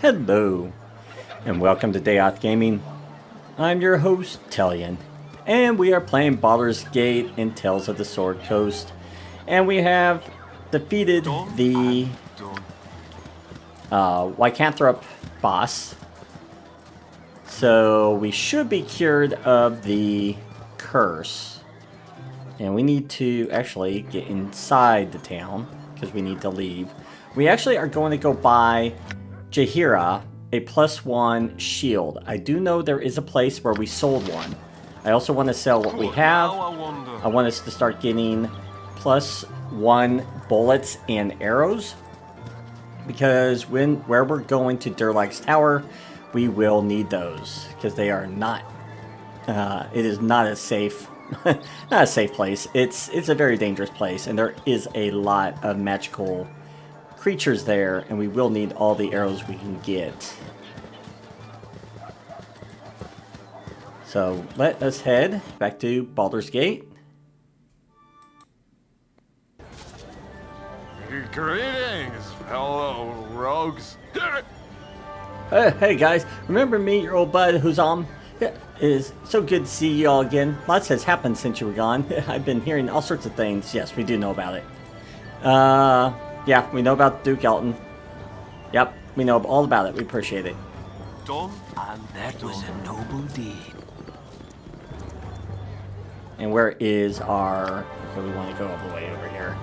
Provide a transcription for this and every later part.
Hello, and welcome to Day Off Gaming. I'm your host, Tailyon, and we are playing Baldur's Gate in Tales of the Sword Coast. And we have defeated the Lycanthrope boss. So we should be cured of the curse. And we need to actually get inside the town, because we need to leave. We actually are going to go buy Jaheira a +1 shield. I do know there is a place where we sold one. I also want to sell what we have. I want us to start getting +1 bullets and arrows, because where we're going to Durlag's Tower, we will need those, because they are not. It is not a safe, not a safe place. It's a very dangerous place, and there is a lot of magical creatures there, and we will need all the arrows we can get. So let us head back to Baldur's Gate. Greetings, fellow rogues. Hey guys, remember me, your old bud Huzam? It is so good to see you all again. Lots has happened since you were gone. I've been hearing all sorts of things. Yes, we do know about it. Yeah, we know about Duke Elton. Yep, we know all about it. We appreciate it. Done. And that was a noble deed. And where is our... Okay, we want to go all the way over here.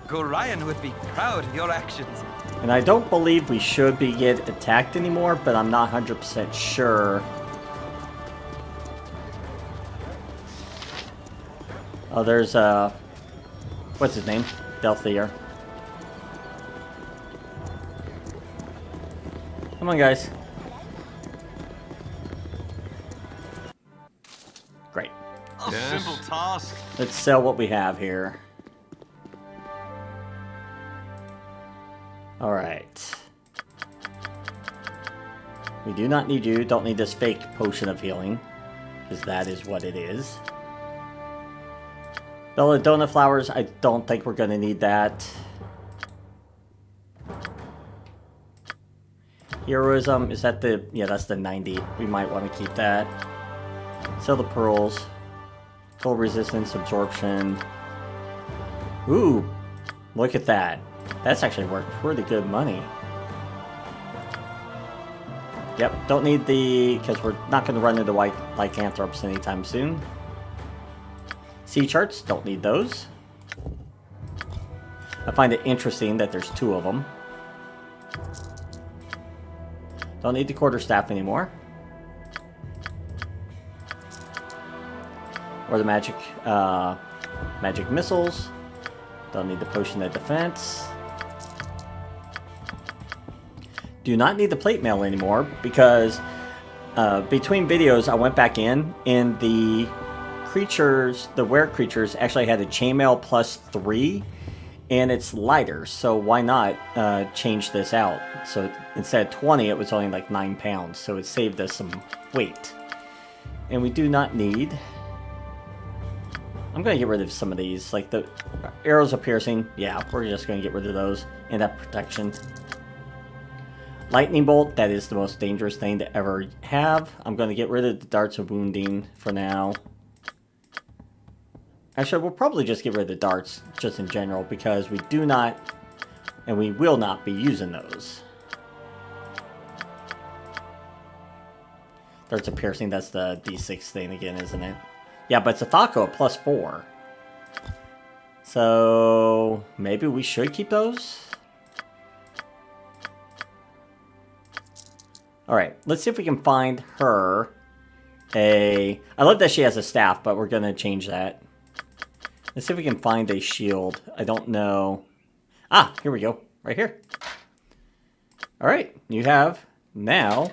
Gorion would be proud of your actions. And I don't believe we should be get attacked anymore, but I'm not 100% sure. Oh, there's, what's his name? Delthier. Come on, guys. Great. A Yes. simple task. Let's sell what we have here. Alright. We do not need you. Don't need this fake potion of healing, because that is what it is. Belladonna flowers, I don't think we're going to need that. Heroism, is that the... Yeah, that's the 90. We might want to keep that. Sell the pearls. Cold resistance, absorption. Ooh, look at that. That's actually worth pretty good money. Yep, don't need the... Because we're not going to run into Lycanthropes anytime soon. Sea charts, don't need those. I find it interesting that there's 2 of them. Don't need the quarterstaff anymore. Or the magic missiles. Don't need the potion of defense. Do not need the plate mail anymore, because between videos I went back in, and the creatures, the were creatures, actually had a chainmail +3, and it's lighter, so why not change this out? So instead of 20, it was only like 9 pounds, so it saved us some weight. And we do not need... I'm going to get rid of some of these, like the arrows of piercing. Yeah, we're just going to get rid of those, and that protection. Lightning bolt, that is the most dangerous thing to ever have. I'm going to get rid of the darts of wounding for now. Actually, we'll probably just get rid of the darts, just in general, because we do not, and we will not be using those. Darts of piercing, that's the D6 thing again, isn't it? Yeah, but it's a Thaco at +4. So, maybe we should keep those? Alright, let's see if we can find her a... I love that she has a staff, but we're going to change that. Let's see if we can find a shield. I don't know. Ah, here we go. Right here. Alright, you have now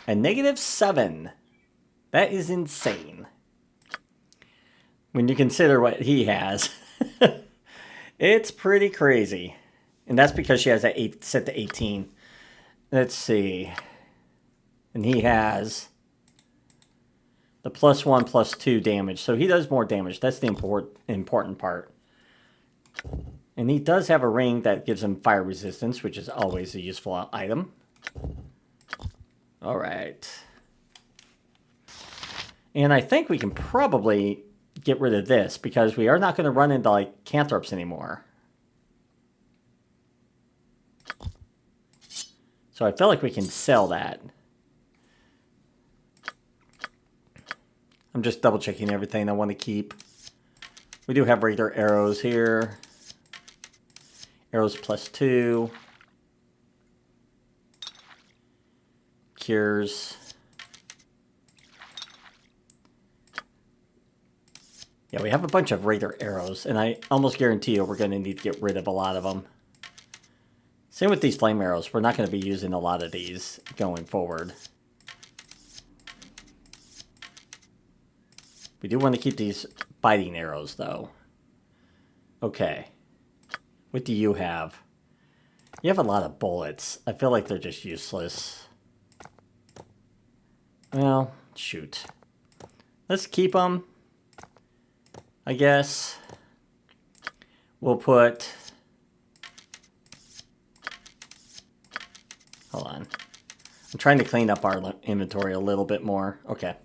a -7. That is insane. When you consider what he has. It's pretty crazy. And that's because she has that 8 set to 18. Let's see. And he has the +1/+2 damage. So he does more damage. That's the important part. And he does have a ring that gives him fire resistance, which is always a useful item. Alright. And I think we can probably get rid of this, because we are not going to run into, like, cantrips anymore. So I feel like we can sell that. I'm just double checking everything I want to keep. We do have regular arrows here. Arrows +2. Cures. Yeah, we have a bunch of regular arrows, and I almost guarantee you we're going to need to get rid of a lot of them. Same with these flame arrows. We're not going to be using a lot of these going forward. We do want to keep these biting arrows, though. Okay. What do you have? You have a lot of bullets. I feel like they're just useless. Well, shoot. Let's keep them. I guess. We'll put... Hold on. I'm trying to clean up our inventory a little bit more. Okay.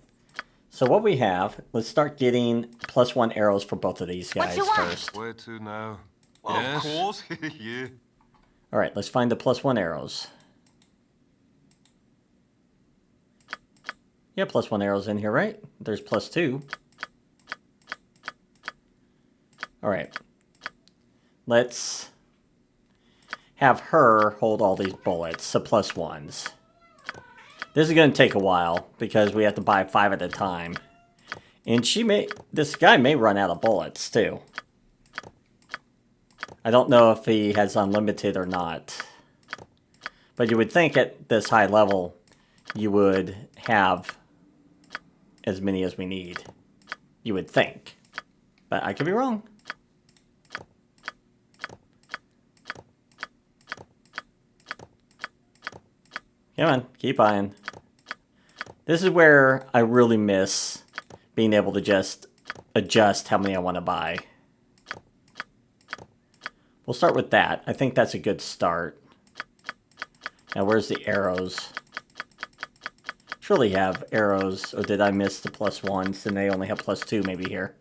So what we have, let's start getting +1 arrows for both of these guys first. Where to now? Well, Yes. of course. Yeah. Alright, let's find the +1 arrows. Yeah, +1 arrows in here, right? There's +2. Alright. Let's have her hold all these bullets, so +1s. This is going to take a while, because we have to buy 5 at a time. And this guy may run out of bullets, too. I don't know if he has unlimited or not. But you would think at this high level, you would have as many as we need. You would think. But I could be wrong. Come on, keep eyeing. This is where I really miss being able to just adjust how many I want to buy. We'll start with that. I think that's a good start. Now, where's the arrows? Surely have arrows, or did I miss the +1s and they only have +2 maybe here?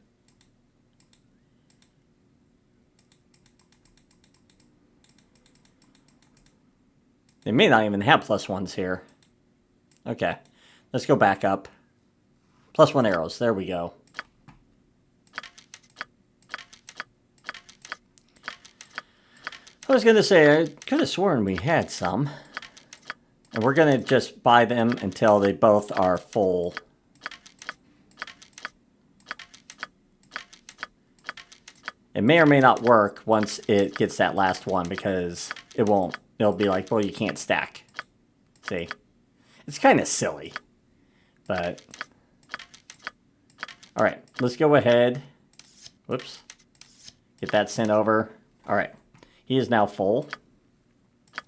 They may not even have +1s here. Okay, let's go back up. +1 arrows, there we go. I was going to say, I could have sworn we had some. And we're going to just buy them until they both are full. It may or may not work once it gets that last one, because it won't. It'll be like, well, you can't stack. See? It's kind of silly. But... Alright, let's go ahead. Whoops. Get that sent over. Alright. He is now full.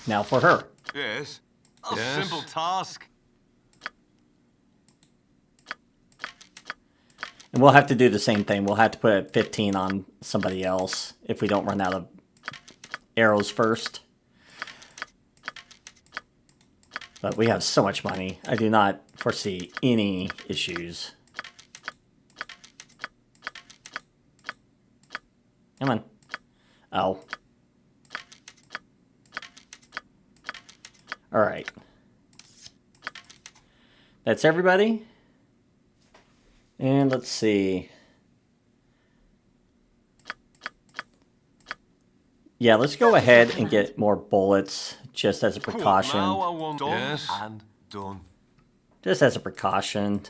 Now for her. Yes. A Yes. simple task. And we'll have to do the same thing. We'll have to put 15 on somebody else if we don't run out of arrows first. But we have so much money. I do not foresee any issues. Come on. Oh. Alright. That's everybody. And let's see. Yeah, let's go ahead and get more bullets just as a precaution. Now I want done Yes. and done. Just as a precaution.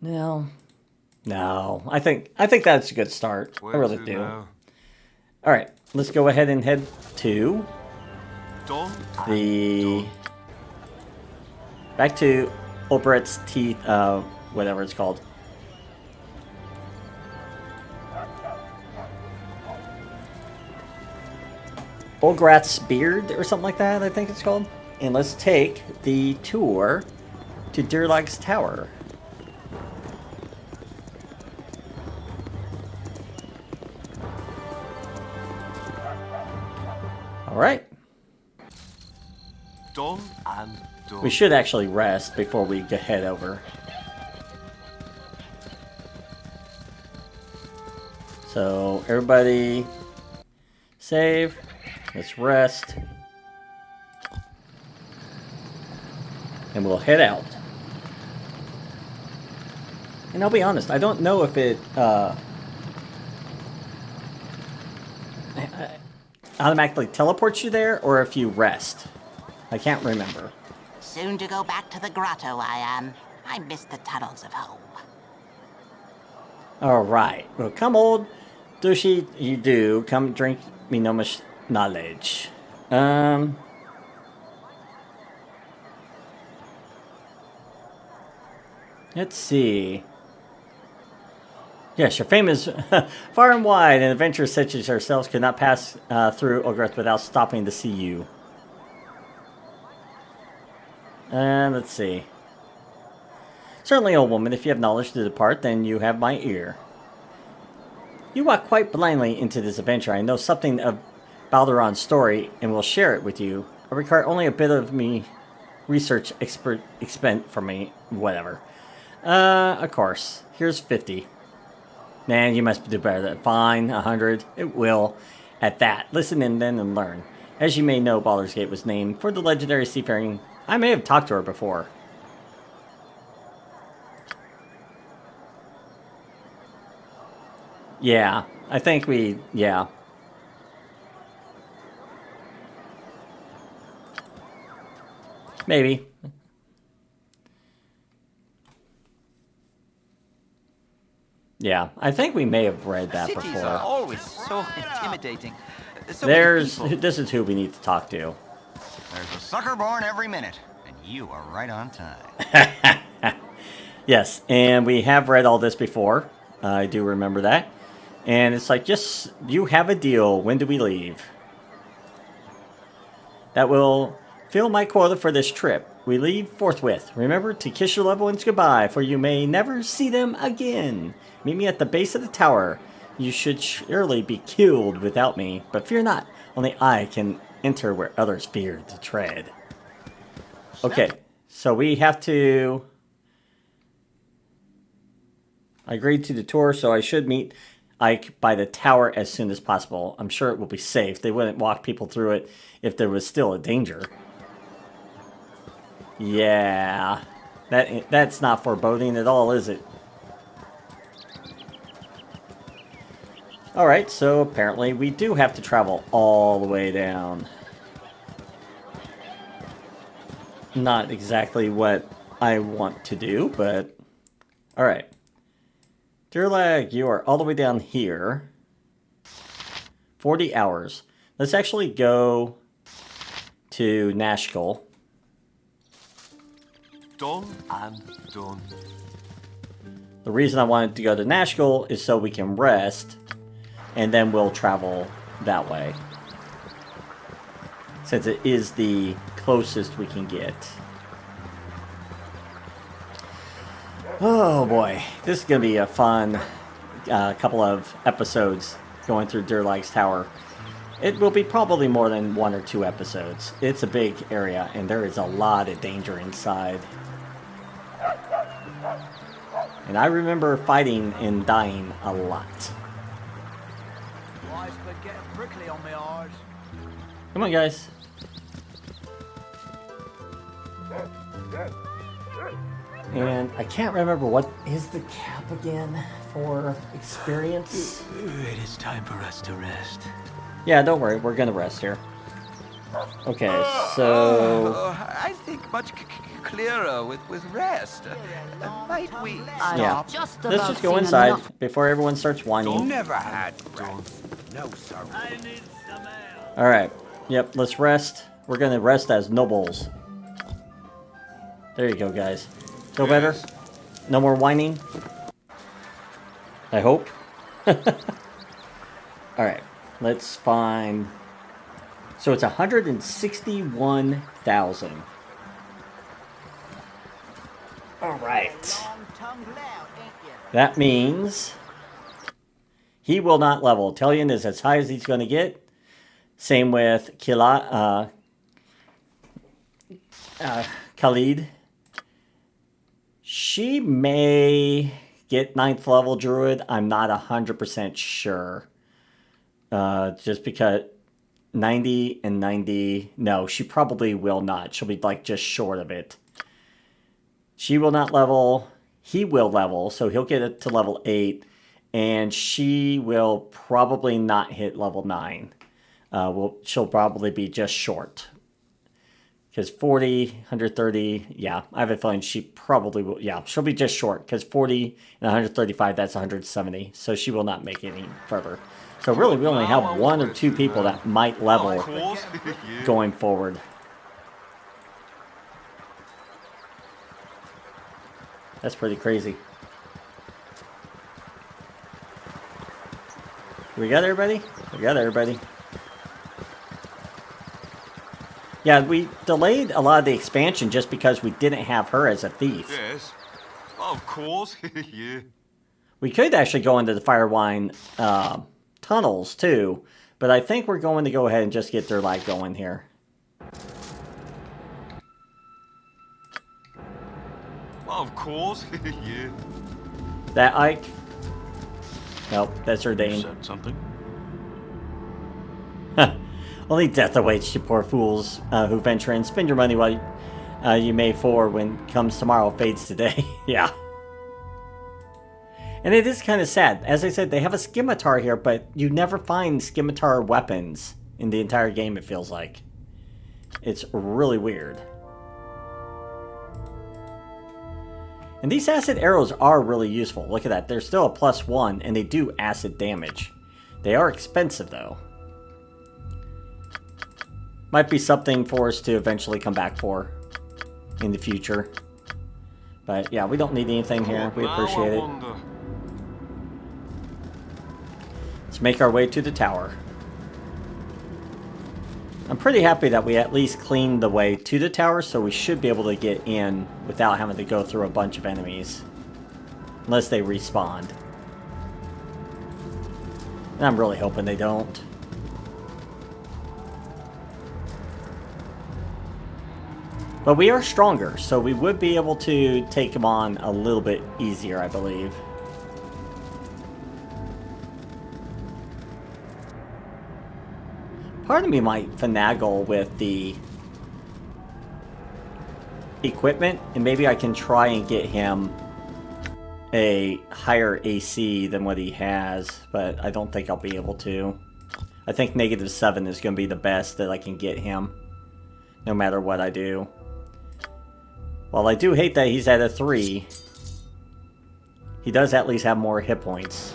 No. No. I think that's a good start. I Where really to do. now? Alright, let's go ahead and head to Done. the... Back to Obret's teeth, whatever it's called. Olgrat's Beard, or something like that, I think it's called. And let's take the tour to Deerlag's Tower. Alright. Done and done. We should actually rest before we head over. So, everybody save. Let's rest. And we'll head out. And I'll be honest, I don't know if it automatically teleports you there or if you rest. I can't remember. Soon to go back to the grotto, I am. I miss the tunnels of home. Alright. Well, come old douchey, you do. Come drink me no much knowledge. Let's see. Yes, your fame is far and wide, and adventurers such as ourselves could not pass through Ogreth without stopping to see you. Let's see. Certainly, old woman, if you have knowledge to depart, then you have my ear. You walk quite blindly into this adventure. I know something of Baldur's story, and will share it with you. I require only a bit of me research expent for me, whatever. Of course. Here's 50. Man, you must do better than fine. 100. It will. At that, listen in then and learn. As you may know, Baldur's Gate was named for the legendary seafaring. I may have talked to her before. Yeah, I think we. Yeah. Maybe. Yeah, I think we may have read that Cities before. are always so intimidating. So There's. many people. This is who we need to talk to. There's a sucker born every minute, and you are right on time. Yes, and we have read all this before. I do remember that. And it's like, just, you have a deal. When do we leave? That will fill my quota for this trip. We leave forthwith. Remember to kiss your loved ones goodbye, for you may never see them again. Meet me at the base of the tower. You should surely be killed without me, but fear not. Only I can enter where others fear to tread. Okay, so we have to... I agreed to the tour, so I should meet Ike by the tower as soon as possible. I'm sure it will be safe. They wouldn't walk people through it if there was still a danger. Yeah, that's not foreboding at all, is it? Alright, so apparently we do have to travel all the way down. Not exactly what I want to do, but... Alright. Dear Lag, you are all the way down here. 40 hours. Let's actually go to Nashkel. Done and done. The reason I wanted to go to Nashkel is so we can rest, and then we'll travel that way. Since it is the closest we can get. Oh boy, this is going to be a fun couple of episodes going through Durlag's Tower. It will be probably more than 1 or 2 episodes. It's a big area, and there is a lot of danger inside. And I remember fighting and dying a lot. Life's been getting prickly on my eyes. Come on, guys. And I can't remember what is the cap again for experience. It is time for us to rest. Yeah, don't worry. We're going to rest here. Okay, so... I think much clearer with rest. Might we Yeah. stop? Just Let's about just go seen inside enough. before everyone starts whining. Never had rest. No, sir. Alright. Yep, let's rest. We're going to rest as nobles. There you go, guys. Feel better? No more whining? I hope. Alright. Let's find... So it's 161,000. Alright. That means... He will not level. Tailyon is as high as he's going to get. Same with Khalid. She may get 9th level druid. I'm not 100% sure. Just because 90 and 90. No, she probably will not. She'll be like just short of it. She will not level. He will level, so he'll get it to level 8. And she will probably not hit level 9. She'll probably be just short. Because 40, 130, yeah, I have a feeling she probably will. Yeah, she'll be just short. Because 40 and 135, that's 170. So she will not make any further. So really, we only have 1 or 2 people that might level going forward. That's pretty crazy. We got everybody? We got everybody. Yeah, we delayed a lot of the expansion just because we didn't have her as a thief. Yes. Of course. Yeah. We could actually go into the Firewine tunnels too, but I think we're going to go ahead and just get their light going here. Of course. Yeah. That Ike? Nope, that's her Dane. Said something. Only death awaits you poor fools who venture in. Spend your money while you may, for when comes tomorrow fades today. Yeah. And it is kind of sad. As I said, they have a scimitar here, but you never find scimitar weapons in the entire game, it feels like. It's really weird. And these acid arrows are really useful. Look at that. They're still a +1, and they do acid damage. They are expensive, though. Might be something for us to eventually come back for in the future. But yeah, we don't need anything here. We appreciate it. Let's make our way to the tower. I'm pretty happy that we at least cleaned the way to the tower, so we should be able to get in without having to go through a bunch of enemies. Unless they respawn. And I'm really hoping they don't. But we are stronger, so we would be able to take them on a little bit easier, I believe. Part of me might finagle with the equipment, and maybe I can try and get him a higher AC than what he has, but I don't think I'll be able to. I think -7 is going to be the best that I can get him, no matter what I do. While I do hate that he's at a 3, he does at least have more hit points.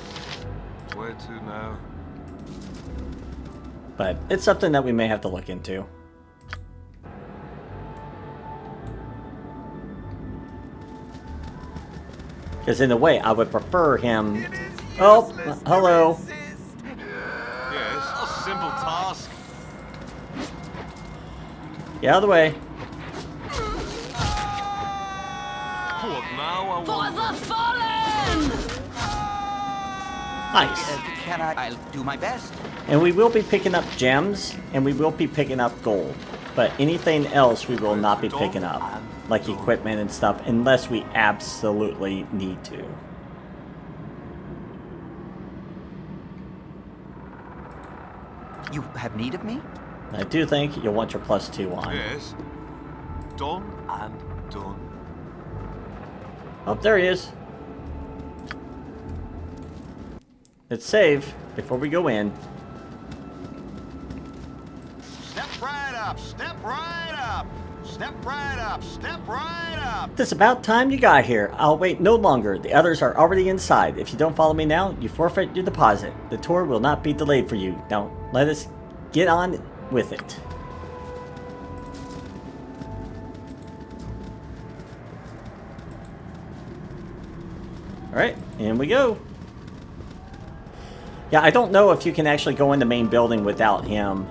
Where to now? But it's something that we may have to look into. Because in a way, I would prefer him... Oh, hello. Yes, a simple task. Get out of the way. What now? For the fallen! Nice. Can I? I'll do my best. And we will be picking up gems, and we will be picking up gold. But anything else we will not be picking up. Like equipment and stuff, unless we absolutely need to. You have need of me? I do think you'll want your +2 on. Yes. Done and done. Oh, there he is. Let's save before we go in. Step right up, step right up, step right up, step right up. It's about time you got here. I'll wait no longer. The others are already inside. If you don't follow me now, you forfeit your deposit. The tour will not be delayed for you. Now, let us get on with it. Alright, in we go. Yeah, I don't know if you can actually go in the main building without him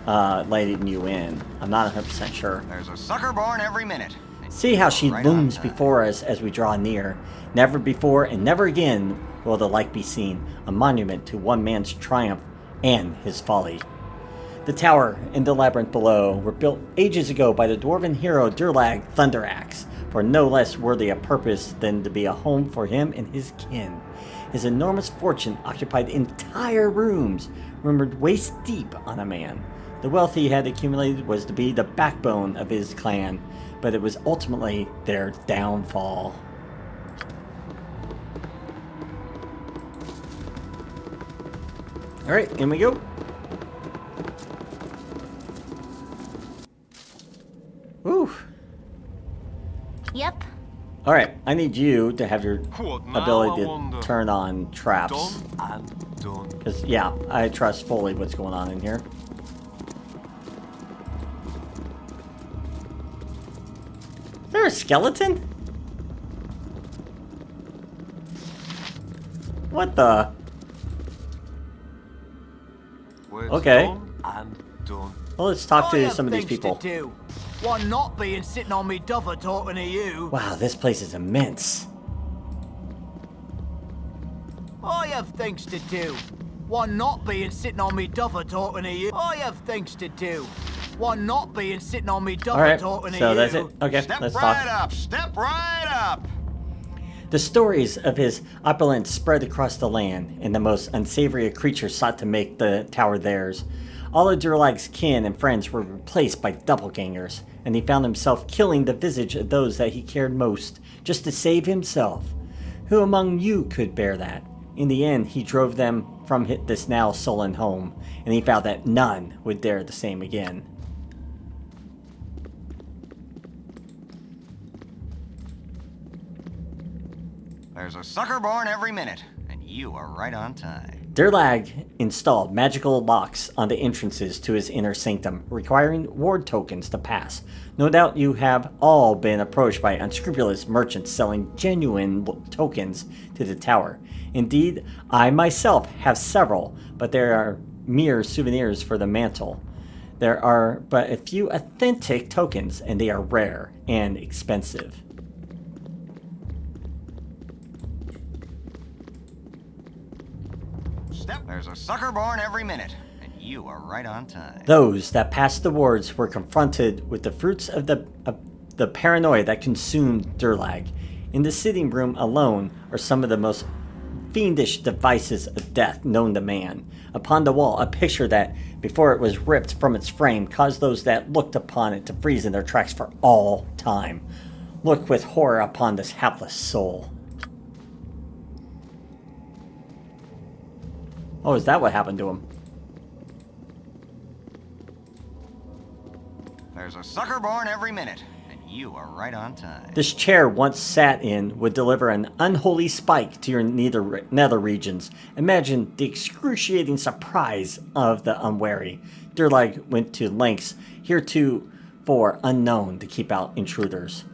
letting you in. I'm not 100% sure. There's a sucker born every minute. See how she Right on looms time. before us as we draw near. Never before and never again will the like be seen. A monument to one man's triumph and his folly. The tower and the labyrinth below were built ages ago by the dwarven hero Durlag Thunderaxe for no less worthy a purpose than to be a home for him and his kin. His enormous fortune occupied entire rooms, rumored waist deep on a man. The wealth he had accumulated was to be the backbone of his clan, but it was ultimately their downfall. Alright, in we go. Woo. Yep. Alright, I need you to have your What now, ability I to wonder? turn on traps. Done and done. Because, yeah, I trust fully what's going on in here. Is there a skeleton? What the? Where it's Okay. done and done. Well, let's talk I to have some of these things people. To do. One not being sitting on me dover talking to you. Wow, this place is immense. I have things to do. One not being sitting on me dover talking to you. I have things to do. One not being sitting on me dover Alright, talking to so you. that's it. Okay, Step let's right talk. up. Step right up. The stories of his opulence spread across the land, and the most unsavory of creatures sought to make the tower theirs. All of Durlag's kin and friends were replaced by doppelgangers, and he found himself killing the visage of those that he cared most, just to save himself. Who among you could bear that? In the end, he drove them from this now sullen home, and he vowed that none would dare the same again. There's a sucker born every minute, and you are right on time. Durlag installed magical locks on the entrances to his inner sanctum, requiring ward tokens to pass. No doubt you have all been approached by unscrupulous merchants selling genuine tokens to the tower. Indeed, I myself have several, but they are mere souvenirs for the mantle. There are but a few authentic tokens, and they are rare and expensive. There's a sucker born every minute, and you are right on time. Those that passed the wards were confronted with the fruits of the paranoia that consumed Durlag. In the sitting room alone are some of the most fiendish devices of death known to man. Upon the wall, a picture that, before it was ripped from its frame, caused those that looked upon it to freeze in their tracks for all time. Look with horror upon this hapless soul. Oh, is that what happened to him? There's a sucker born every minute, and you are right on time. This chair once sat in would deliver an unholy spike to your nether regions. Imagine the excruciating surprise of the unwary. Durlag went to lengths heretofore unknown to keep out intruders.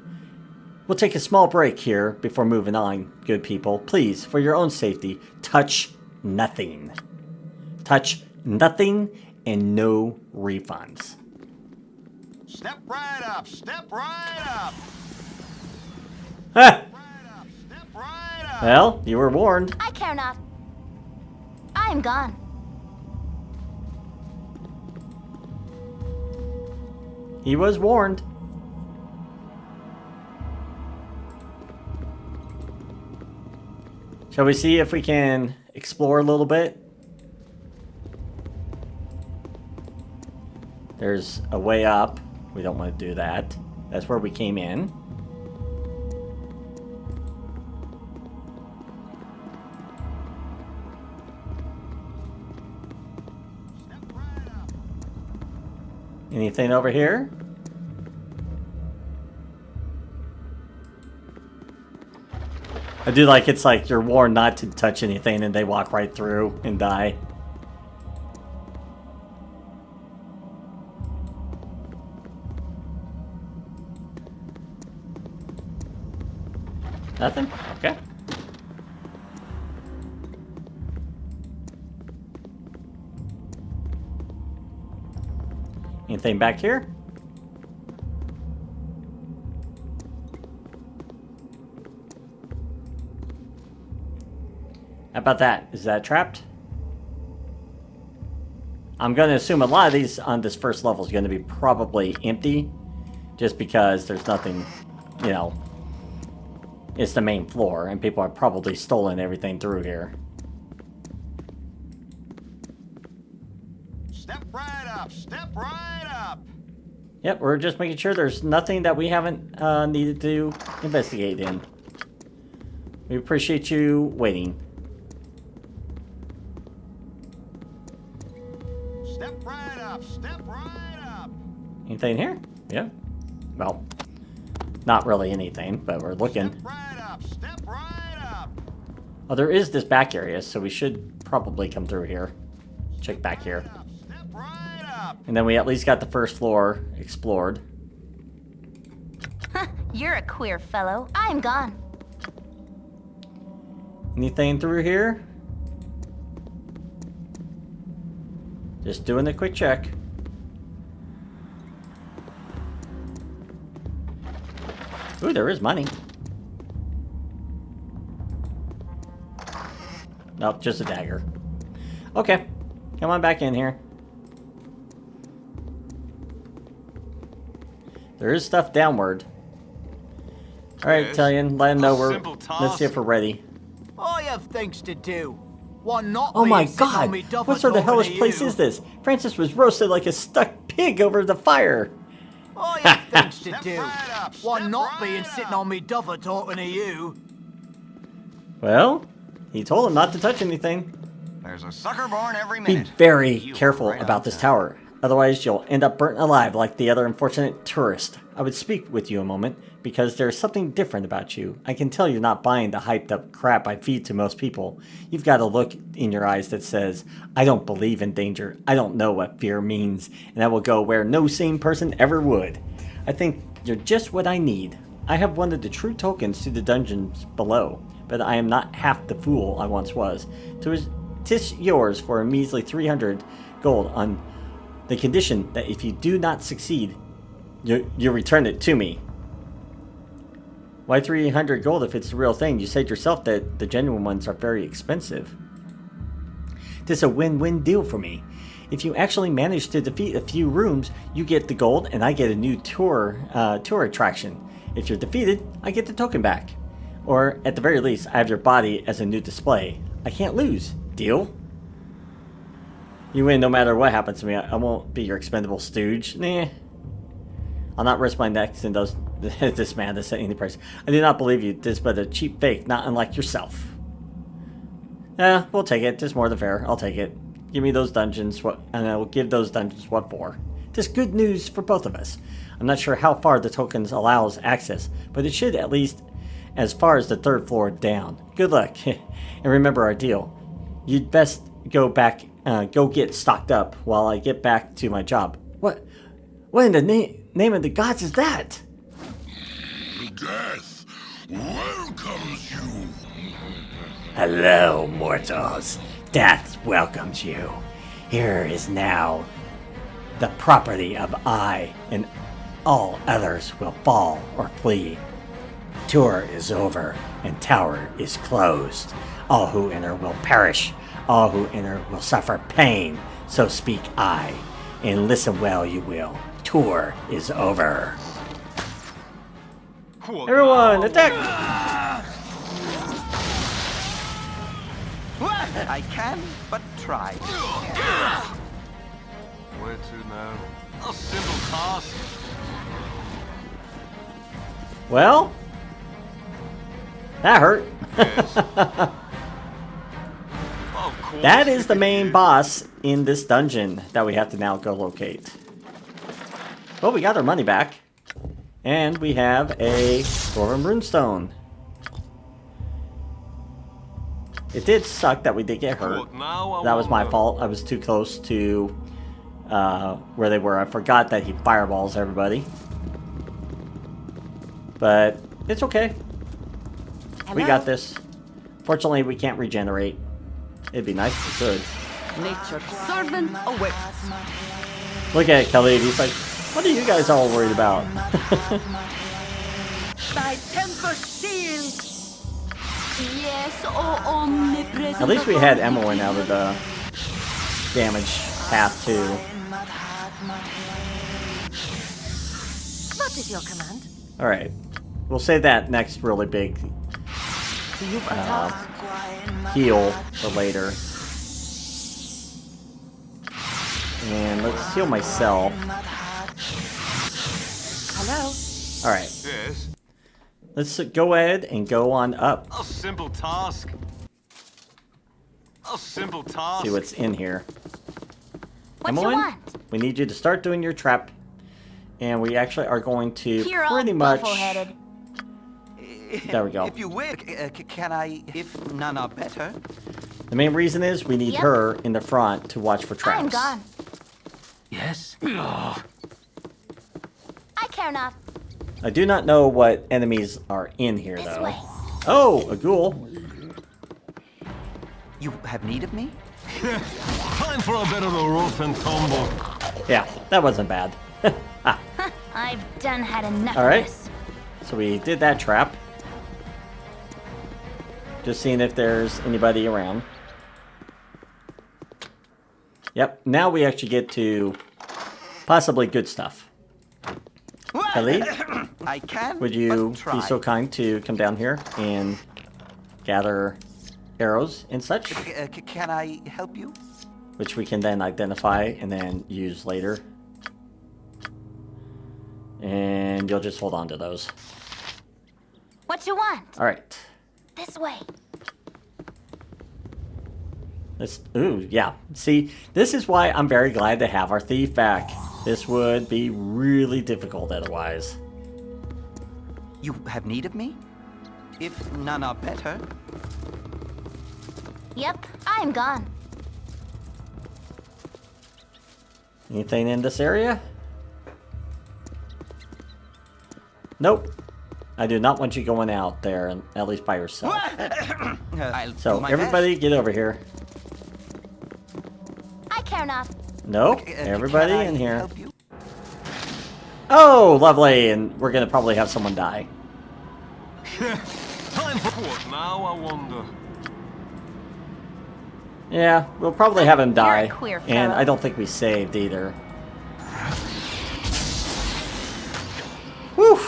We'll take a small break here before moving on, good people. Please, for your own safety, touch nothing. Touch nothing and no refunds. Step right up. Step right up. Ha! Right up. Step right up. Well, you were warned. I care not. I am gone. He was warned. Shall we see if we can explore a little bit? There's a way up. We don't want to do that. That's where we came in. Anything over here? I do like it's like you're warned not to touch anything and they walk right through and die. Nothing? Okay. Anything back here? How about that? Is that trapped? I'm going to assume a lot of these on this first level is going to be probably empty. Just because there's nothing, you know, it's the main floor. And people have probably stolen everything through here. Step right up. Step right up. Yep, we're just making sure there's nothing that we haven't needed to investigate in. We appreciate you waiting. Step right up. Step right up. Anything here? Yeah. Well, not really anything, but we're looking. Step right up. Step right up. Oh, there is this back area, so we should probably come through here. Check back here. Step right up. And then we at least got the first floor explored. You're a queer fellow. I'm gone. Anything through here? Just doing a quick check. Ooh, there is money. Nope, just a dagger. Okay, come on back in here. There is stuff downward. Alright, Yes. Tailyon, let him know A we're... simple Let's see if task. we're ready. I have things to do. One not Oh being my sitting on god! me duffer What sort of talking hellish to place you. is this? Francis was roasted like a stuck pig over the fire. I have things to Step do. right up, One step not being right sitting up. on me duffer talking to you. Well, he told him not to touch anything. There's a sucker born every Be minute. very You were careful right about on this time. tower. Otherwise, you'll end up burnt alive like the other unfortunate tourist. I would speak with you a moment, because there's something different about you. I can tell you're not buying the hyped up crap I feed to most people. You've got a look in your eyes that says, I don't believe in danger. I don't know what fear means, and I will go where no sane person ever would. I think you're just what I need. I have one of the true tokens to the dungeons below, but I am not half the fool I once was. Tis yours for a measly 300 gold on the condition that if you do not succeed, you return it to me. Why 300 gold if it's the real thing? You said yourself that the genuine ones are very expensive. This is a win-win deal for me. If you actually manage to defeat a few rooms, you get the gold and I get a new tour attraction. If you're defeated, I get the token back. Or at the very least, I have your body as a new display. I can't lose. Deal? You win no matter what happens to me. I won't be your expendable stooge. Nah. I'll not risk my neck and those this man to set any price. I do not believe you. This but a cheap fake, not unlike yourself. We'll take it. Just more than fair. I'll take it. Give me those dungeons, and I will give those dungeons what for. Just good news for both of us. I'm not sure how far the tokens allows access, but it should at least as far as the 3rd floor down. Good luck, and remember our deal. You'd best go get stocked up while I get back to my job. What in the name of the gods is that? Death welcomes you. Hello, mortals. Death welcomes you. Here is now the property of I, and all others will fall or flee. Tour is over, and tower is closed. All who enter will perish. All who enter will suffer pain. So speak I, and listen well you will. Tour is over. Everyone, attack! I can but try. Where to now? A simple task. Well, that hurt. Of course. That is the main boss in this dungeon that we have to now go locate. Well, we got our money back. And we have a Dwarven Runestone. It did suck that we did get hurt. Look, now I That was my wonder. fault. I was too close to where they were. I forgot that he fireballs everybody. But it's okay. We got this. Fortunately, we can't regenerate. It'd be nice if we could. Nature's servant awaits. Look at Khalid. He's like, what are you guys all worried about? Thy temper shield. Yes, oh omnipresent. At least we had Imoen out of the damage. path to. What is your command? All right, we'll save that next really big heal for later. And let's heal myself. Hello? All right, Yes. let's go ahead and go on up. A simple task. A simple task. See what's in here. What you Imoen, want? we need you to start doing your trap. And we actually are going to You're all pretty much... buffle-headed. There we go. If you will, can I, if none are better? The main reason is we need Yep. her in the front to watch for traps. I'm gone. Yes. I care not. I do not know what enemies are in here, This though. way. Oh, a ghoul. You have need of me? Time for a bit of a rough and tumble. Yeah, that wasn't bad. I've done had enough All of right. this. So we did that trap. Just seeing if there's anybody around. Yep, now we actually get to possibly good stuff. Khalid, I can. would you but try. be so kind to come down here and gather arrows and such, Can I help you? which we can then identify and then use later. And you'll just hold on to those. What you want? All right. This way. Ooh, yeah. See, this is why I'm very glad to have our thief back. This would be really difficult otherwise. You have need of me? If none are better. Yep, I'm gone. Anything in this area? Nope. I do not want you going out there, at least by yourself. I'll So, do my everybody best. get over here. I care not. Nope. Can Everybody I in here. help you? Oh, lovely. And we're going to probably have someone die. Time for what now, I wonder? Yeah, we'll probably have him You're a die. queer And fellow. I don't think we saved either. Whew.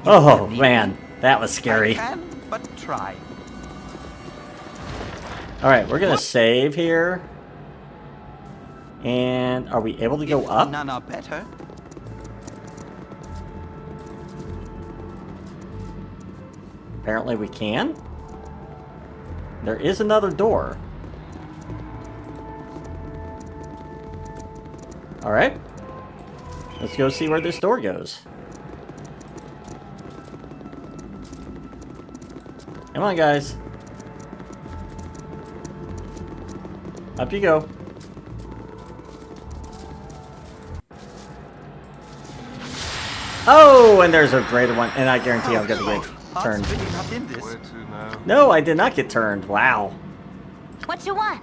Oh, man. That was I scary. can, but try. Alright, we're going to save here. And are we able to go If up? none are better. Apparently we can. There is another door. Alright. Let's go see where this door goes. Come on, guys. Up you go. Oh, and there's a greater one. And I guarantee I'm going to get turned. Heart's really not in this. Where to now? No, I did not get turned. Wow. What you want?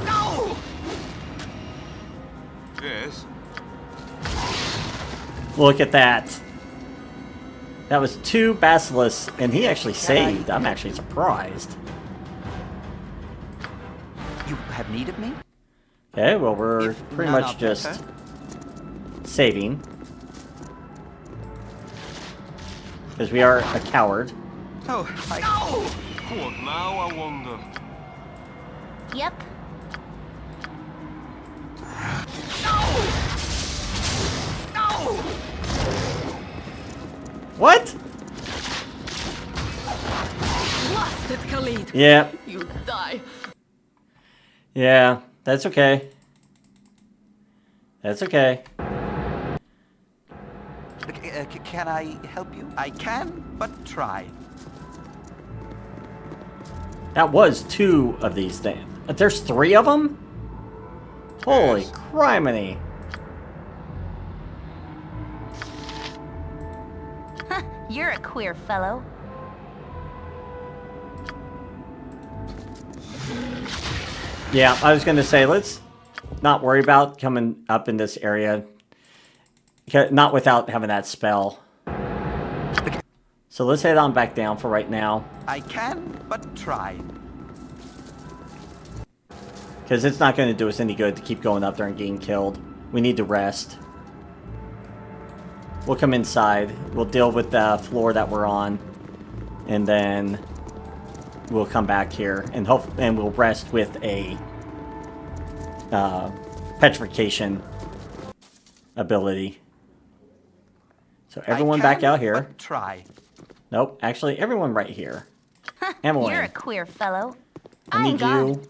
No! Yes. Look at that. That was 2 basilisks, and he actually saved. I'm actually surprised. You have need of me? Okay, well, we're If pretty none much are just better. saving. Because we are a coward. Oh, I... What now, I wonder? Yep. What? Lost it, Khalid. Yeah, You die. yeah, that's okay. That's okay. Can I help you? I can, but try. That was 2 of these things. There's 3 of them? Holy Yes. criminy. You're a queer fellow. Yeah, I was going to say, let's not worry about coming up in this area. Not without having that spell. So let's head on back down for right now. I can, but try. Because it's not going to do us any good to keep going up there and getting killed. We need to rest. We'll come inside. We'll deal with the floor that we're on. And then we'll come back here. And we'll rest with a petrification ability. So everyone back out here. But try. Nope, actually everyone right here. Imoen, You're a queer fellow. I I'm need gone. you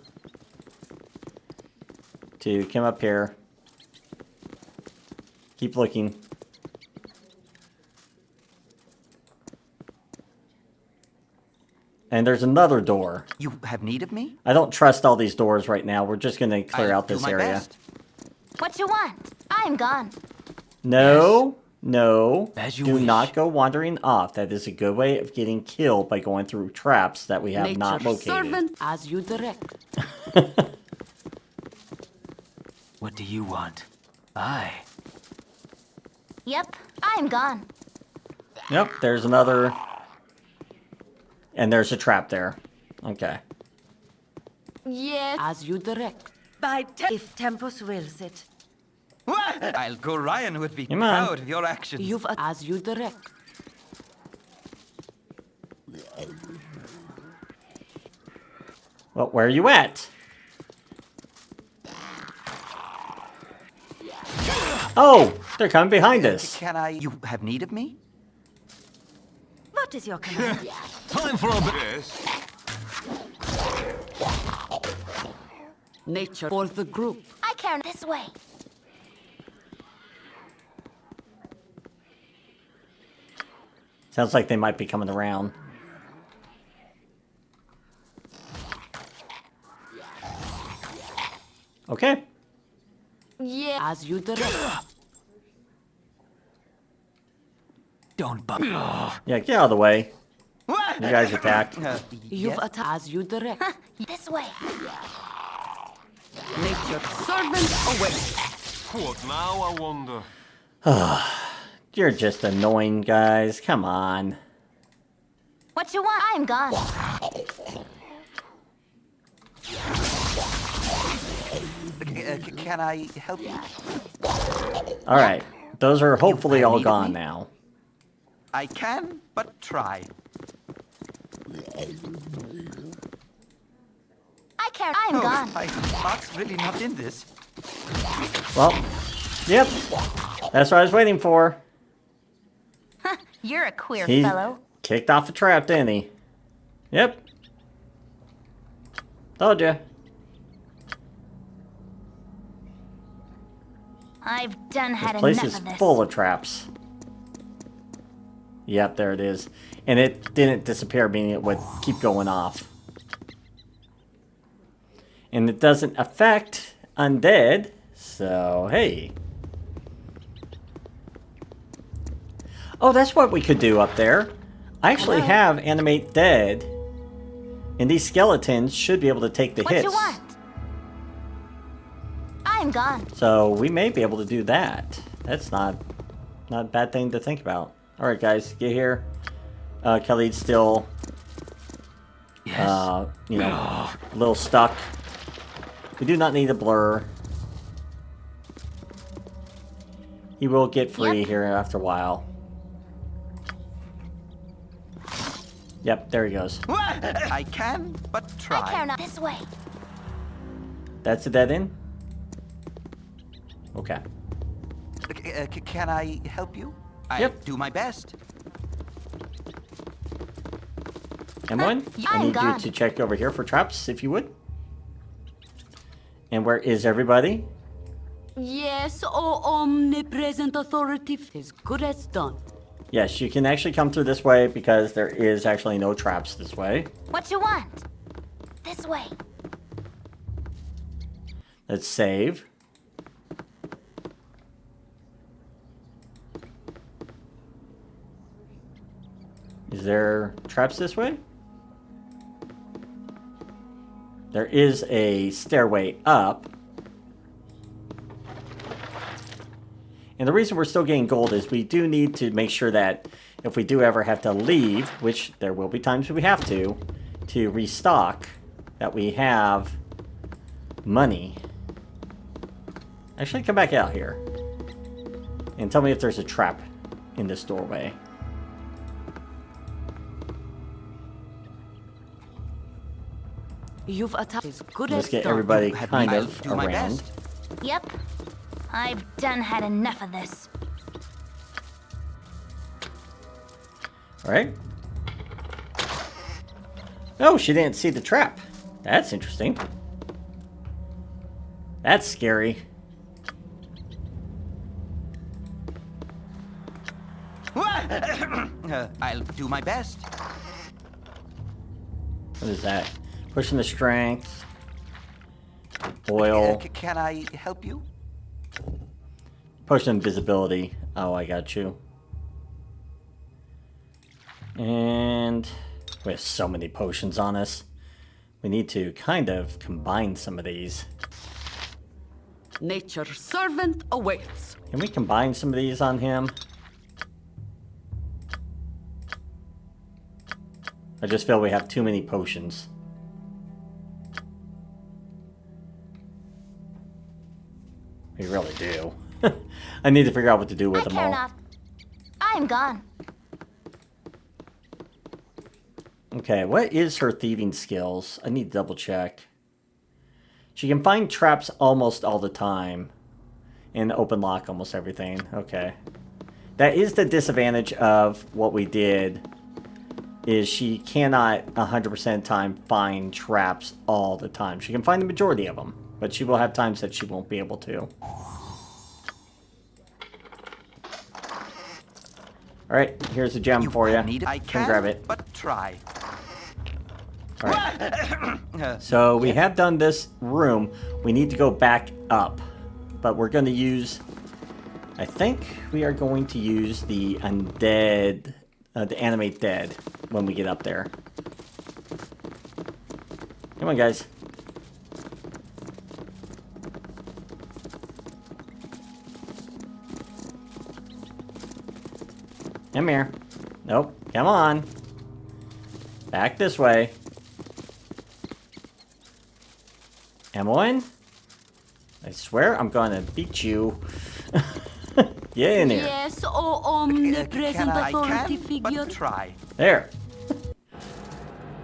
to come up here. Keep looking. And there's another door. You have need of me? I don't trust all these doors right now. We're just going to clear I'll out do this my area. best. What you want? I'm gone. No, no. As you Do wish. not go wandering off. That is a good way of getting killed by going through traps that we have not located. servant as you direct. What do you want? Aye. Yep, I'm gone. Yep, there's another. And there's a trap there. Okay. Yes. As you direct. If Tempus wills it. I'll go Ryan would be Come on. proud of your actions. You've as you direct. Well, where are you at? Oh, they're coming behind us. Can I... You have need of me? What is your command? Time for a bit. Yes. Nature for the group. I care this way. Sounds like they might be coming around. Okay. Yeah. As you direct. Don't bump. Yeah, get out of the way. You guys attack. You've Yes? attacked as you direct. This way. Nature servant away. What now, I wonder? You're just annoying, guys. Come on. What you want? I'm gone. Can I help you? Alright. Those are hopefully all need gone me? now. I can, but try. I care. I'm gone. My heart's really not in this. Well, yep. That's what I was waiting for. You're a queer He fellow. kicked off a trap, didn't he? Yep. Told ya. I've done had This place enough is of this. full of traps. Yep, there it is. And it didn't disappear, meaning it would keep going off. And it doesn't affect undead, so hey. Oh, that's what we could do up there. I actually have animate dead, and these skeletons should be able to take the What hits. you want? I'm gone. So we may be able to do that. That's not a bad thing to think about. All right, guys, get here. Khalid's still, you know, a little stuck. We do not need a blur. He will get free Yep. here after a while. Yep, there he goes. I can, but I care try. not. This way. That's a dead end? Okay. Can I help you? I'll Yep. do my best. Imoen, I I'm need gone. you to check over here for traps, if you would. And where is everybody? Yes, O omnipresent authority is good as done. Yes, you can actually come through this way because there is actually no traps this way. What you want? This way. Let's save. Is there traps this way? There is a stairway up. And the reason we're still getting gold is we do need to make sure that if we do ever have to leave, which there will be times we have to restock, that we have money. Actually, come back out here. And tell me if there's a trap in this doorway. You've attacked as good Let's as get done. everybody Have kind me of do my around. best. Yep. I've done had enough of this. Alright. Oh, she didn't see the trap. That's interesting. That's scary. I'll do my best. What is that? Pushing the strength. Oil. Can I help you? Push invisibility. Oh, I got you. And we have so many potions on us. We need to kind of combine some of these. Nature's servant awaits. Can we combine some of these on him? I just feel we have too many potions. We really do. I need to figure out what to do with I them care all. not. I am gone. Okay, what is her thieving skills? I need to double check. She can find traps almost all the time. And open lock almost everything. Okay. That is the disadvantage of what we did. Is she cannot 100% time find traps all the time. She can find the majority of them. But she will have times that she won't be able to. Alright, here's a gem for you. I Come grab it. but try. Alright. So we have done this room. We need to go back up. But we're going to use... I think we are going to use the undead... the animate dead when we get up there. Come on, guys. Come here. Nope. Come on. Back this way. Imoen? I swear I'm gonna beat you. Get in here. Yes, oh omnipresent I authority can, figure. but try. There.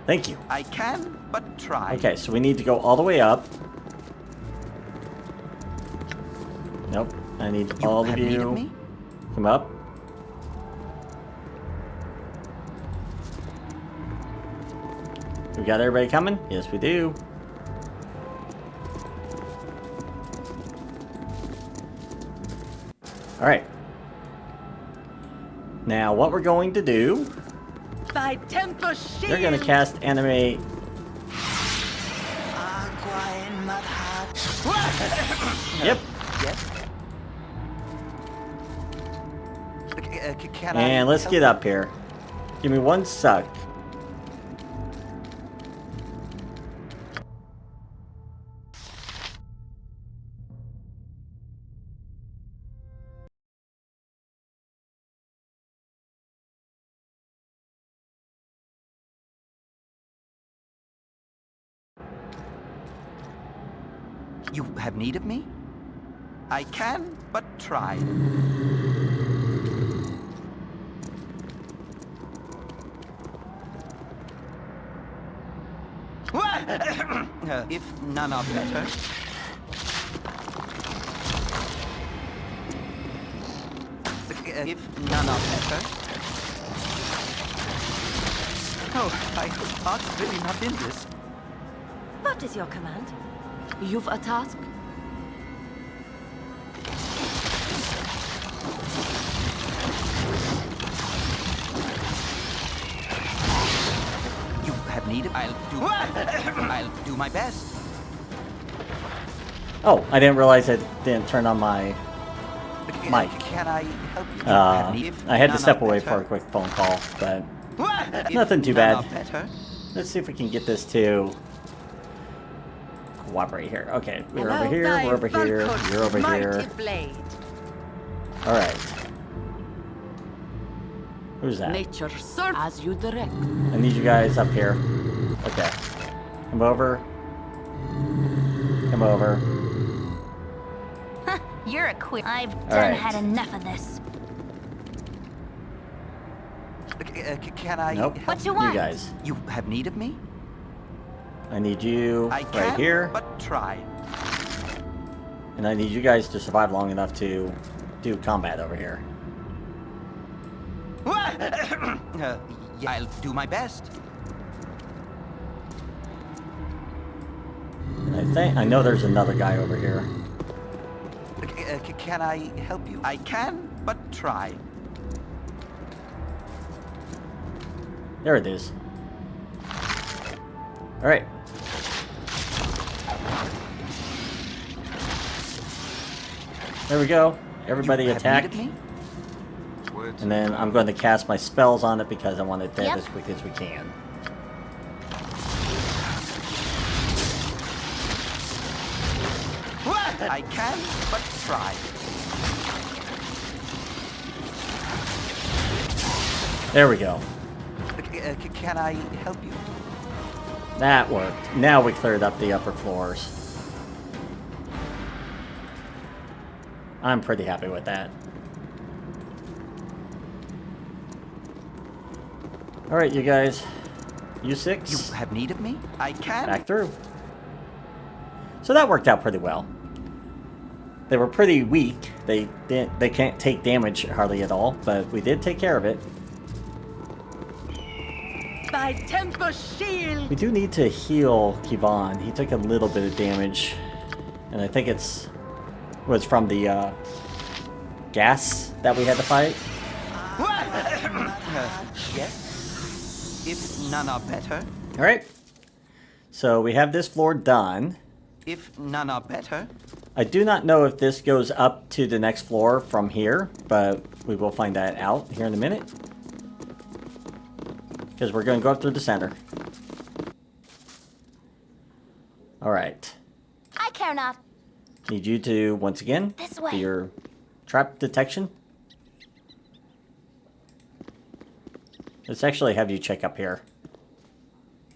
Thank you. I can, but try. Okay, so we need to go all the way up. Nope. I need all of have need of you. me? Come up. We got everybody coming? Yes, we do. Alright. Now, what we're going to do... By temper shield. They're going to cast animate... Yep. Yes. Can And I let's help get up here. Give me one suck. You have need of me? I can, but try. If none are better. If none are better. Oh, I hope heart's really not in this. What is your command? You've a task? You have need of... I'll do my best. Oh, I didn't realize it didn't turn on my mic. Can I help you? You have need of I had to none step are away better. for a quick phone call, but If nothing too none bad. are better. Let's see if we can get this to cooperate here. Okay, we're over here, Well, we're over here, Baldur, you're over mighty here. blade. Alright. Who's that? Nature serve as you direct. I need you guys up here. Okay. Come over. Come Come over. You're a queer. I've done right. had enough of this. Can I Nope. help What you You want? guys. You have need of me? I need you I right can, here. but try. And I need you guys to survive long enough to do combat over here. Yeah, I'll do my best. And I know there's another guy over here. Can I help you? I can, but try. There it is. Alright. There we go. Everybody You have attack. need of me? And then I'm going to cast my spells on it because I want it dead Yep. as quick as we can. I can, but try. There we go. Can I help you? That worked. Now we cleared up the upper floors. I'm pretty happy with that. Alright, you guys. You six. You have need of me? I can. Back through. So that worked out pretty well. They were pretty weak. They can't take damage hardly at all, but we did take care of it. By temper shield. We do need to heal Kivan. He took a little bit of damage, and I think was from the gas that we had to fight. Yes. If none are better. All right. So we have this floor done. If none are better. I do not know if this goes up to the next floor from here, but we will find that out here in a minute. Because we're going to go up through the center. Alright. I care not. Need you to, once again, This way. do your trap detection. Let's actually have you check up here.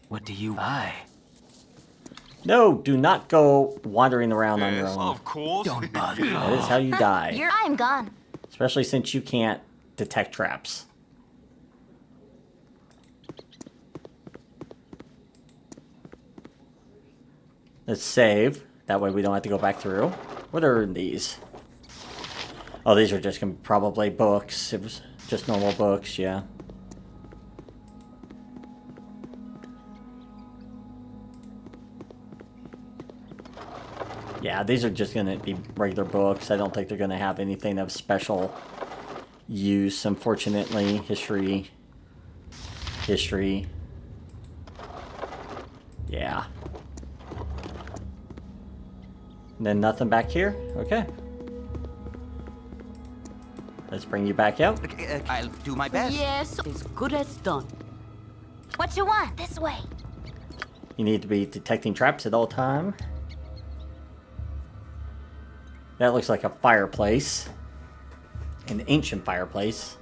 What do you buy? No, do not go wandering around on your Yes, own. of course. Don't bother. That is how you die. I'm gone. Especially since you can't detect traps. Let's save. That way we don't have to go back through. What are these? Oh, these are just gonna be probably books. It was just normal books, yeah. Yeah, these are just gonna be regular books. I don't think they're gonna have anything of special use, unfortunately. History. Yeah. And then nothing back here? Okay. Let's bring you back out. I'll do my best. Yes, as good as done. What you want? This way. You need to be detecting traps at all time. That looks like a fireplace. An ancient fireplace.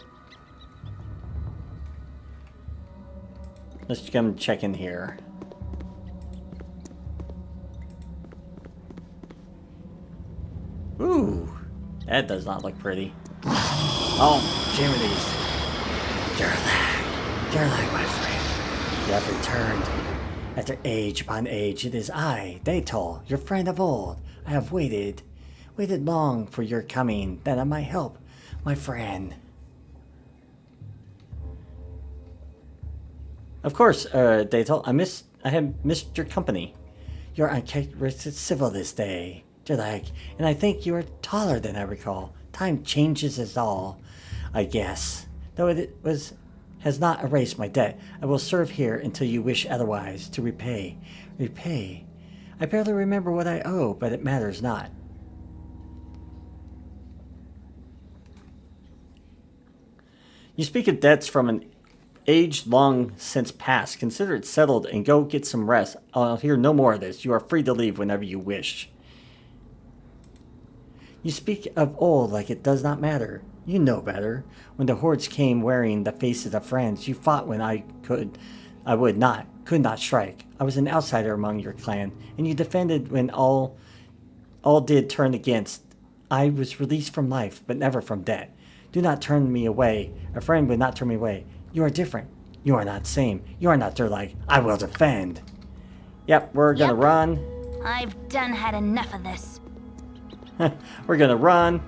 Let's come check in here. Ooh, that does not look pretty. Oh, Jiminy's. Gerlag, my friend. You have returned. After age upon age, it is I, Daytol, your friend of old. I have waited long for your coming, that I might help my friend. Of course, Daytol, I have missed your company. You're uncharacteristic civil this day, Gerlag, and I think you are taller than I recall. Time changes us all, I guess. Though it has not erased my debt, I will serve here until you wish otherwise. To repay. I barely remember what I owe, but it matters not. You speak of debts from an age long since past. Consider it settled and go get some rest. I'll hear no more of this. You are free to leave whenever you wish. You speak of old like it does not matter. You know better. When the hordes came wearing the faces of friends, you fought when could not strike. I was an outsider among your clan, and you defended when all all did turn against. I was released from life, but never from death. Do not turn me away. A friend would not turn me away. You are different. You are not same. You are not their-like. I will defend. Yep, we're gonna run. I've done had enough of this. We're gonna run.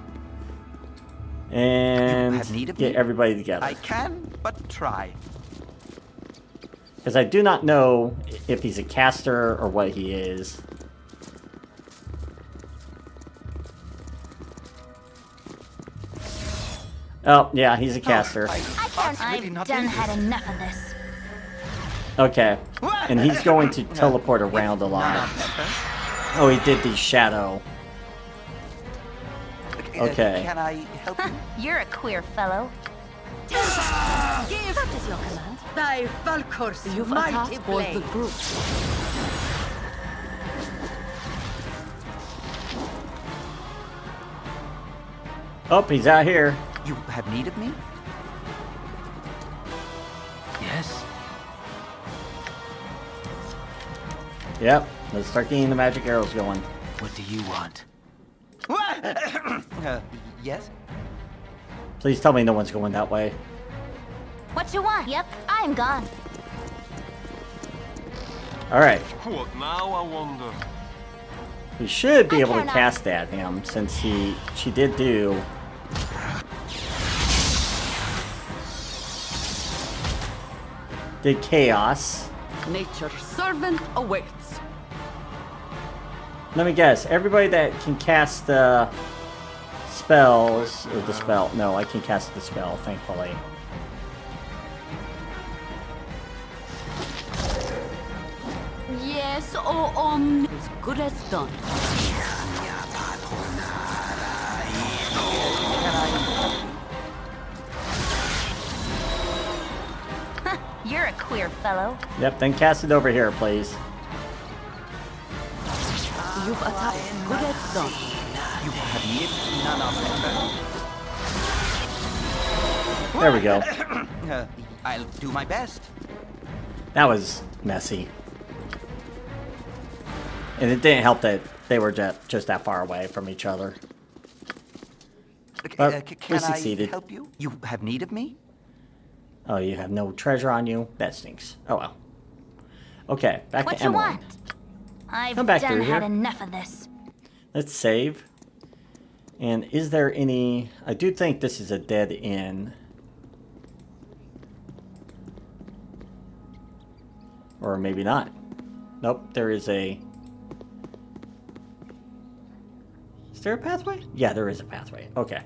And You have need of get me? everybody together. I can but try. Because I do not know if he's a caster or what he is. Oh, yeah, he's a caster. I've done had enough of this. Okay. And he's going to teleport around a lot. Oh, he did the shadow. Okay. Can I help you? You're a queer fellow. Give what is your command? Thy Valkor's You've mighty blade. The group. Oh, he's out here. You have need of me? Yes. Yep. Let's start getting the magic arrows going. What do you want? Yes? Please tell me no one's going that way. What you want? Yep, I'm gone. Alright. What now, I wonder? We should be I able to cannot. cast at him since she did do. Did chaos. Nature's servant awaits. Let me guess. Everybody that can cast the spells or the spell. No, I can cast the spell, thankfully. Yes, as good as done. You're a queer fellow. Yep, then cast it over here, please. You've attacked good as done. You have need none of There we go. I'll do my best. That was messy. And it didn't help that they were just that far away from each other. But we Can succeeded. I help you? You have need of me? Oh, you have no treasure on you? That stinks. Oh well. Okay, back What to you Imoen. want? I've Come back done through had here. enough of this. Let's save. And is there any... I do think this is a dead end. Or maybe not. Nope, there is a... Is there a pathway? Yeah, there is a pathway. Okay.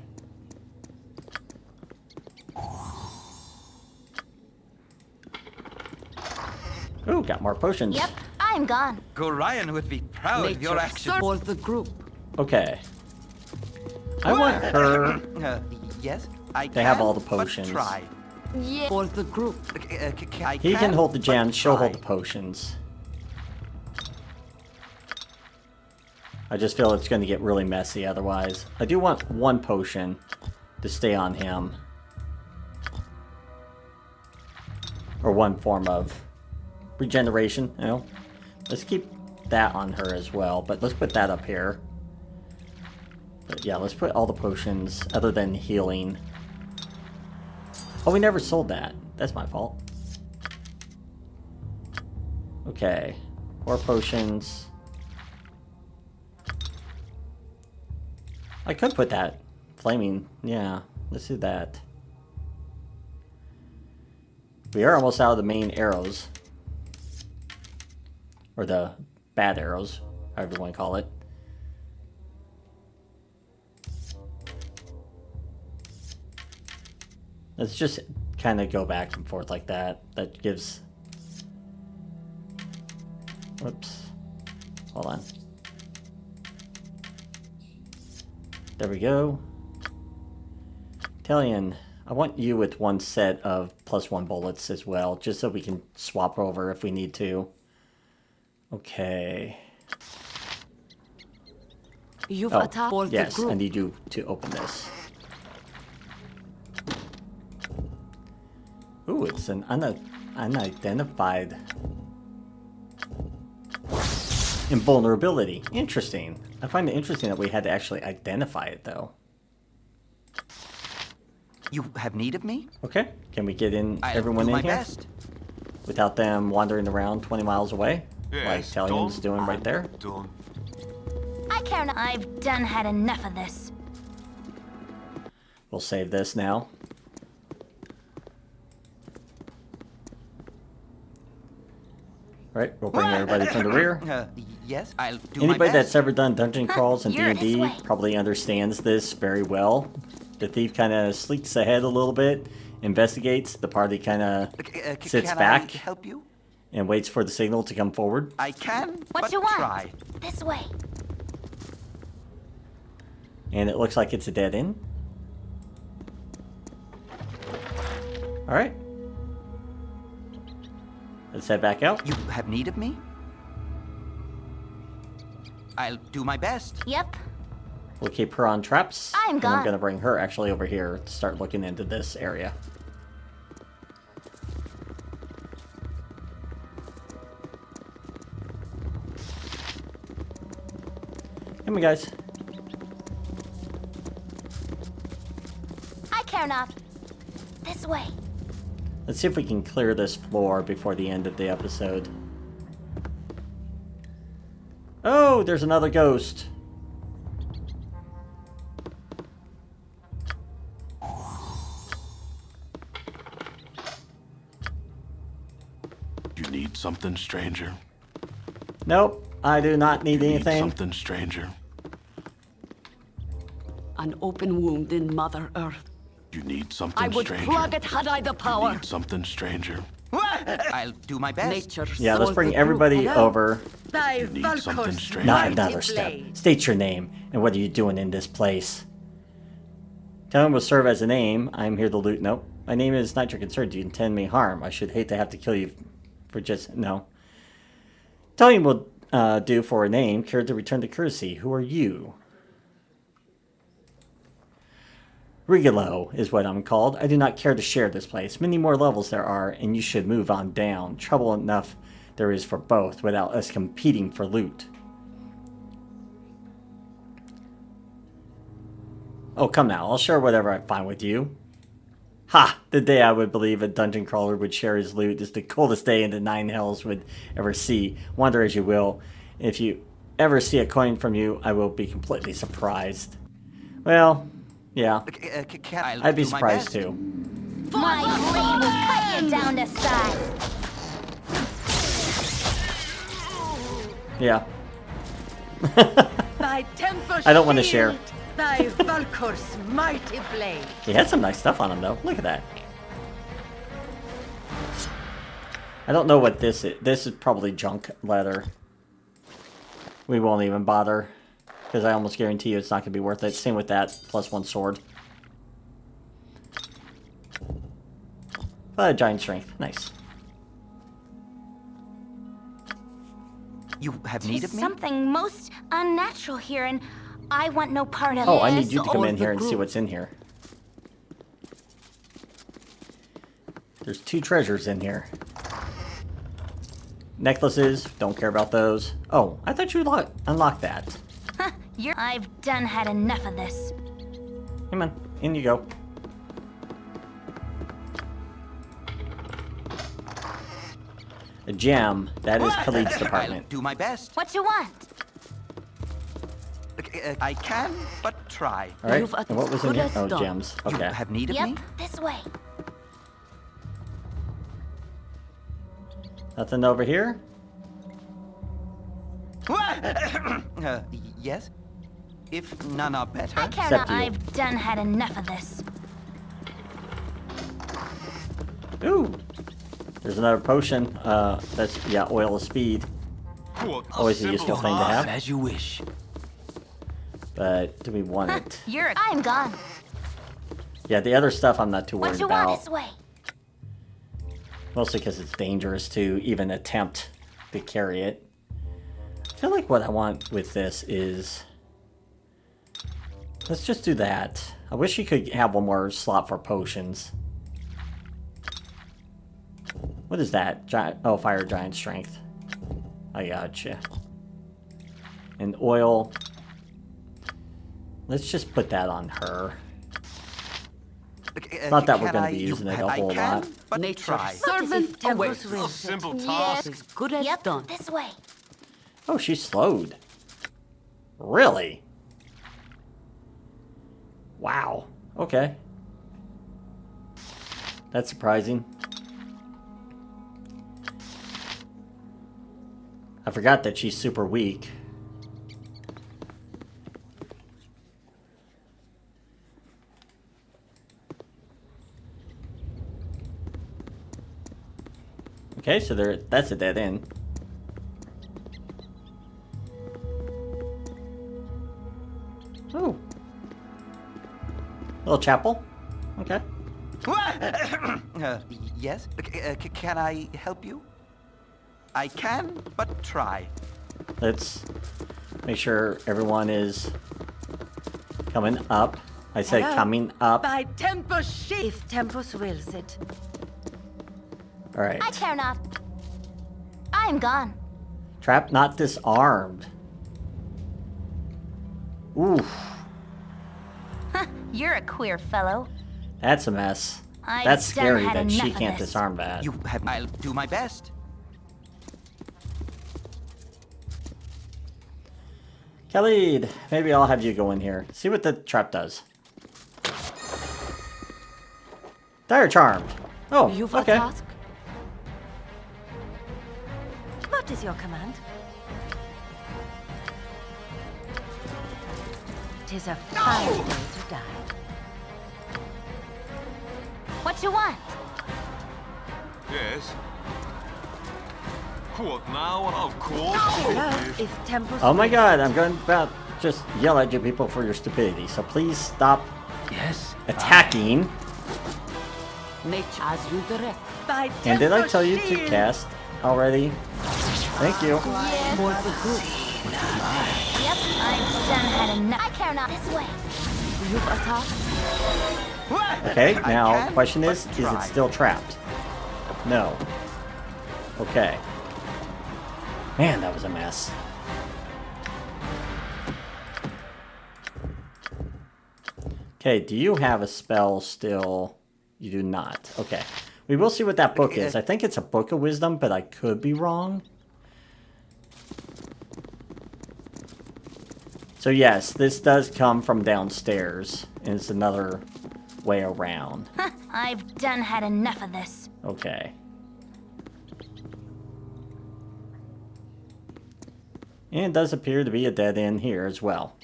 Ooh, got more potions. Yep, I'm gone. Gorion would be proud of your actions. For the group. Okay. I want her Yes, I to have can, all the but potions. try. Yeah. For the group. He can hold the but gems, she'll hold try. the potions. I just feel it's going to get really messy otherwise. I do want one potion to stay on him. Or one form of regeneration, you know. Let's keep that on her as well, but let's put that up here. But yeah, let's put all the potions other than healing. Oh, we never sold that. That's my fault. Okay. More potions. I could put that. Flaming. Yeah. Let's do that. We are almost out of the main arrows. Or the bad arrows. However you want to call it. Let's just kind of go back and forth like that. That gives... Whoops. Hold on. There we go. Tailyon, I want you with one set of +1 bullets as well, just so we can swap over if we need to. Okay. You've Oh, attacked for yes, the group. I need you to open this. Ooh, it's an unidentified... Invulnerability. Interesting. I find it interesting that we had to actually identify it, though. You have need of me? Okay. Can we get I'll everyone do in my here? best. Without them wandering around 20 miles away? Like Yes, Talyon's done doing right and there? Done. I care not. I've done had enough of this. We'll save this now. Right, we'll bring everybody from the rear. Yes, I'll do my Anybody best. that's ever done dungeon crawls in You're D&D this way. probably understands this very well. The thief kind of sneaks ahead a little bit, investigates, the party kind of sits can back I help you? and waits for the signal to come forward. I can, What but you want? try. This way. And it looks like it's a dead end. Alright. Let's head back out. You have need of me? I'll do my best. Yep. We'll keep her on traps. I'm and I'm gone. going to bring her actually over here to start looking into this area. Come on, guys. I care not. This way. Let's see if we can clear this floor before the end of the episode. Oh, there's another ghost. You need something, stranger? Nope, I do not need Need anything. something, stranger? An open wound in Mother Earth. You need something, I would stranger? plug it had I the You power. need something, stranger? I'll do my best. Nature Yeah, let's sold bring the everybody group. over. Thy You need something Valkor's strange. Not mighty another step. blade. State your name and what are you doing in this place. Tell him will serve as a name. I'm here to loot. Nope. My name is not your concern. Do you intend me harm? I should hate to have to kill you for just... No. Tell him will do for a name. Care to return to courtesy. Who are you? Rigolo is what I'm called. I do not care to share this place. Many more levels there are, and you should move on down. Trouble enough there is for both, without us competing for loot. Oh, come now. I'll share whatever I find with you. Ha! The day I would believe a dungeon crawler would share his loot is the coldest day in the Nine Hells would ever see. Wonder as you will. If you ever see a coin from you, I will be completely surprised. Well... yeah, I'd be surprised too. My blade will cut you down to size. Yeah. Thy temper I don't want to share. shield, Thy Valkor's mighty blade. He had some nice stuff on him though. Look at that. I don't know what this is. This is probably junk leather. We won't even bother. Because I almost guarantee you it's not going to be worth it. Same with that. Plus one sword. Giant strength. Nice. You have need of me? Something most unnatural here, and I want no part of it. Oh, I need you to come or in the here and see group. what's in here. There's 2 treasures in here. Necklaces. Don't care about those. Oh, I thought you unlocked that. I've done had enough of this. Come on. In you go. A gem. That is Khalid's I'll department. do my best. What you want? I can, but try. Alright. You've And what was in good here? as Oh, done. gems. You Okay. have need of Yep, me? this way. Nothing over here? Yes? If none are better. I care Except not. you. I've done had enough of this. Ooh. There's another potion. That's, yeah, oil of speed. Always a useful thing to have. As you wish. But do we want it? I'm gone. Yeah, the other stuff I'm not too What worried you want about. this way? Mostly because it's dangerous to even attempt to carry it. I feel like what I want with this is... let's just do that. I wish you could have one more slot for potions. What is that? Oh, fire giant strength. I gotcha. And oil. Let's just put that on her. Not that we're going to be using it a whole lot. But Nature's try. servant tempus A will simple sit. task. As good as Yep, done. this way. Oh, she's slowed. Really? Wow. Okay. That's surprising. I forgot that she's super weak. Okay, so that's a dead end. Oh. Little chapel. Okay. Yes? Can I help you? I can, but try. Let's make sure everyone is coming up. I said Hello? coming up. By tempus if tempus wills it. All right. I care not. I am gone. Trap not disarmed. Oof. You're a queer fellow. That's a mess. I've That's done scary had that she enough of can't this. disarm that. You have. I'll do my best. Khalid, maybe I'll have you go in here. See what the trap does. Dire charmed. Oh, You've okay. a task? What is your command? 'Tis a fine day to die. What you want? Yes. What now? Of course. Hello, if tempus Oh my wills god, it. I'm going to about just yell at you people for your stupidity. So please stop Yes. attacking. Nature as you direct. By And did I tempus tell you to shield. cast already? Thank you. For the good. Yep, I've done had enough. I care not. This way. You've a task? Okay, I now can, question but is it try. still trapped? No. Okay. Man, that was a mess. Okay, do you have a spell still? You do not. Okay. We will see what that book is. I think it's a Book of Wisdom, but I could be wrong. So yes, this does come from downstairs, and it's another way around. I've done had enough of this. Okay. And it does appear to be a dead end here as well.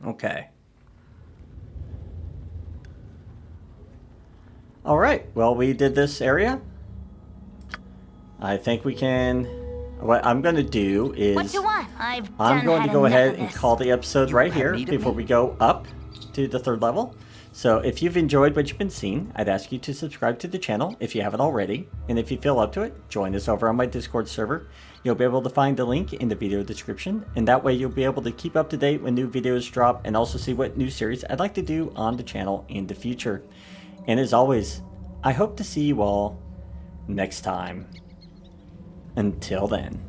Okay. Alright, well we did this area. I think we can... What I'm going to do is... What you want? I've done I'm going had to go enough ahead of and this. call the episode You right have here need of before me? we go up to the 3rd level. So if you've enjoyed what you've been seeing, I'd ask you to subscribe to the channel if you haven't already. And if you feel up to it, join us over on my Discord server. You'll be able to find the link in the video description. And that way you'll be able to keep up to date when new videos drop and also see what new series I'd like to do on the channel in the future. And as always, I hope to see you all next time. Until then.